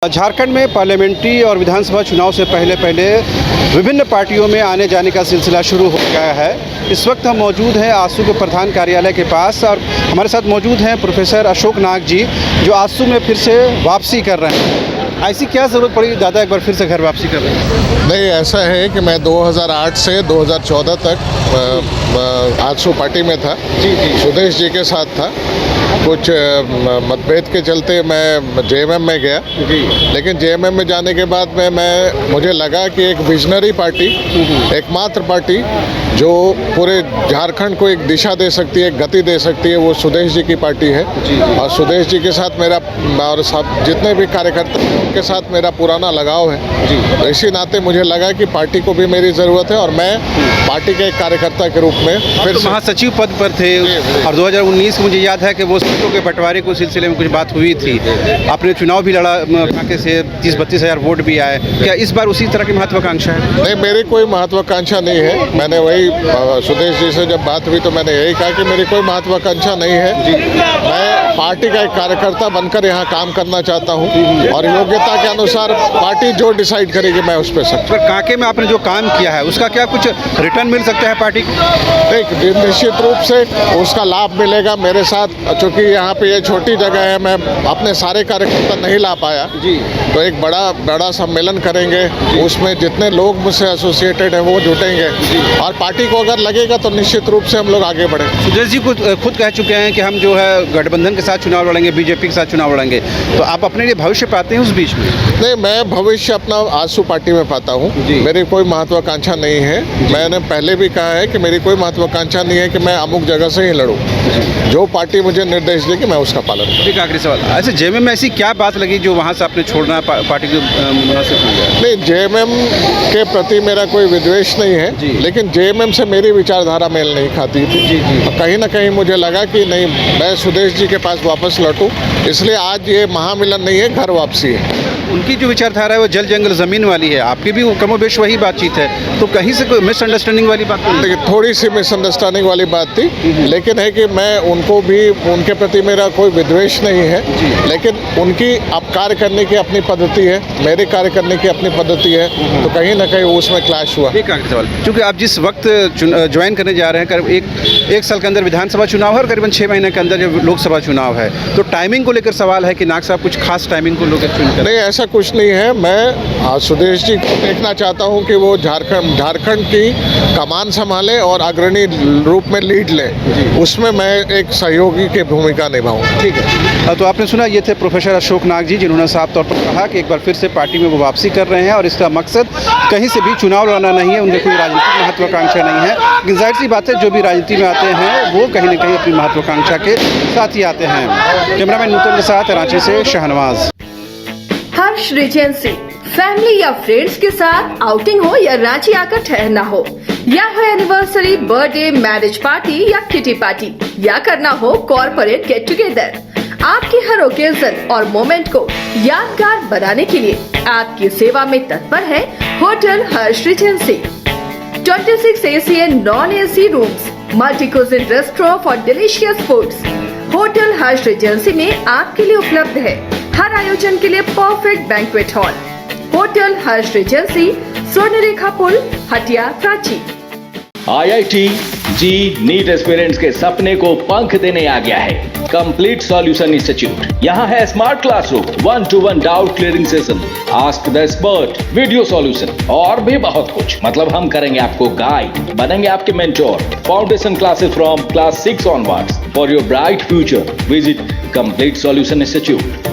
झारखंड में पार्लियामेंट्री और विधानसभा चुनाव से पहले विभिन्न पार्टियों में आने जाने का सिलसिला शुरू हो गया है। इस वक्त हम मौजूद हैं आसू के प्रधान कार्यालय के पास और हमारे साथ मौजूद हैं प्रोफेसर अशोक नाग जी, जो आसू में फिर से वापसी कर रहे हैं। ऐसी क्या ज़रूरत पड़ी दादा एक बार फिर से घर वापसी कर रहे हैं? नहीं, ऐसा है कि मैं 2008 से 2014 तक आजसू पार्टी में था। जी। सुदेश जी के साथ था। कुछ मतभेद के चलते मैं जेएमएम में गया। जी। लेकिन जेएमएम में जाने के बाद मुझे लगा कि एक विजनरी पार्टी, एकमात्र पार्टी जो पूरे झारखंड को एक दिशा दे सकती है, एक गति दे सकती है, वो सुदेश जी की पार्टी है। जी। और सुदेश जी के साथ मेरा और सब जितने भी कार्यकर्ता हैं उनके साथ मेरा पुराना लगाव है। जी। तो इसी नाते मुझे लगा कि पार्टी को भी मेरी ज़रूरत है और मैं पार्टी के एक कार्यकर्ता के रूप में फिर तो महासचिव पद पर थे और 2019 मुझे याद है कि वो सीटों के बंटवारे के सिलसिले में कुछ बात हुई थी। आपने चुनाव भी लड़ा, कांके से 30-32 हज़ार वोट भी आए। क्या इस बार उसी तरह की महत्वाकांक्षा है? नहीं, मेरी कोई महत्वाकांक्षा नहीं है। मैंने वही सुदेश जी से जब बात हुई तो मैंने यही कहा कि मेरी कोई महत्वाकांक्षा नहीं है। मैं पार्टी का एक कार्यकर्ता बनकर यहाँ काम करना चाहता हूँ और योग्यता के अनुसार पार्टी जो डिसाइड करेगी मैं उस पर सकता हूँ। कांके में आपने जो काम किया है उसका क्या कुछ रिटर्न मिल सकता है पार्टी को? एक निश्चित रूप से उसका लाभ मिलेगा मेरे साथ, चूँकि यहाँ पे ये छोटी जगह है, मैं अपने सारे कार्यकर्ता नहीं ला पाया। जी। तो एक बड़ा सम्मेलन करेंगे, उसमें जितने लोग मुझसे एसोसिएटेड हैं वो जुटेंगे और पार्टी को अगर लगेगा तो निश्चित रूप से हम लोग आगे बढ़ेंगे। सुदेश जी खुद कह चुके हैं कि हम जो है गठबंधन के साथ चुनाव लड़ेंगे, बीजेपी के साथ चुनाव लड़ेंगे। तो आप अपने लिए भविष्य पाते हैं उस बीच में? नहीं, मैं भविष्य अपना आजसू पार्टी में पाता हूँ। मेरी कोई महत्वाकांक्षा नहीं है। मैंने पहले भी कहा है कि मेरी कोई महत्वाकांक्षा नहीं है कि मैं अमुक जगह से ही लड़ूँ। जो पार्टी मुझे निर्देश देगी मैं उसका पालन करूँ। एक आखिरी सवाल, अच्छा जेएमएम में ऐसी क्या बात लगी जो वहाँ से आपने छोड़ना पार्टी को मुनासिब हो गया? नहीं, जेएमएम के प्रति मेरा कोई विद्वेष नहीं है, लेकिन जेएमएम से मेरी विचारधारा मेल नहीं खाती थी। कहीं ना कहीं मुझे लगा कि नहीं, मैं सुदेश जी के पास वापस लौटूं, इसलिए आज ये महामिलन नहीं है, घर वापसी है। उनकी जो विचारधारा है वो जल जंगल ज़मीन वाली है, आपकी भी कमोबेश वही बातचीत है, तो कहीं से कोई मिसअंडरस्टैंडिंग वाली बात नहीं? देखिए, थोड़ी सी मिसअंडरस्टैंडिंग वाली बात थी, लेकिन है कि मैं उनको भी, उनके प्रति मेरा कोई विद्वेष नहीं है, लेकिन उनकी अब कार्य करने की अपनी पद्धति है, मेरे कार्य करने की अपनी पद्धति है, तो कहीं ना कहीं उसमें क्लैश हुआ। एक आखिरी सवाल, क्योंकि आप जिस वक्त ज्वाइन करने जा रहे हैं, करीब एक साल के अंदर विधानसभा चुनाव है और करीबन 6 महीने के अंदर जब लोकसभा चुनाव है, तो टाइमिंग को लेकर सवाल है कि नाग साहब कुछ खास टाइमिंग को लेकर चुन कर? नहीं, ऐसा कुछ नहीं है। मैं सुदेश जी को देखना चाहता हूं कि वो झारखंड की कमान संभालें और अग्रणी रूप में लीड लें, उसमें मैं एक सहयोगी की भूमिका निभाऊं। ठीक है। तो आपने सुना, ये थे प्रोफेसर अशोक नाग जी, जिन्होंने साफ तौर पर कहा कि एक बार फिर से पार्टी में वो वापसी कर रहे हैं और इसका मकसद कहीं से भी चुनाव लड़ना नहीं है, उनकी कोई राजनीतिक महत्वाकांक्षा नहीं है। लेकिन जाहिर सी बात है, जो भी राजनीति में आते हैं वो कहीं ना कहीं अपनी महत्वाकांक्षा के साथ ही आते हैं। कैमरामैन नूतन के साथ रांची से शाहनवाज। हर्ष रिजेंसी फैमिली या फ्रेंड्स के साथ आउटिंग हो या रांची आकर ठहरना हो, या हो एनिवर्सरी, बर्थडे, मैरिज पार्टी या किटी पार्टी, या करना हो कॉर्पोरेट गेट टुगेदर, आपकी हर ओकेजन और मोमेंट को यादगार बनाने के लिए आपकी सेवा में तत्पर है hotel Harsh Regency. 26 AC and non-AC rooms, multi-cuisine restaurant for delicious foods। Hotel Harsh Regency में आपके लिए उपलब्ध है हर आयोजन के लिए परफेक्ट बैंक्वेट हॉल। होटल हर्ष रिजेंसी, स्वर्णरेखा पुल, हटिया, रांची। IIT जी नीट एस्पिरेंट्स के सपने को पंख देने आ गया है कंप्लीट सॉल्यूशन इंस्टीट्यूट। यहाँ है smart classroom, 1-to-1 doubt clearing session, ask the expert, video solution और भी बहुत कुछ। मतलब हम करेंगे आपको गाइड, बनेंगे आपके mentor. Foundation classes from class 6 onwards for your bright future. Visit complete solution institute.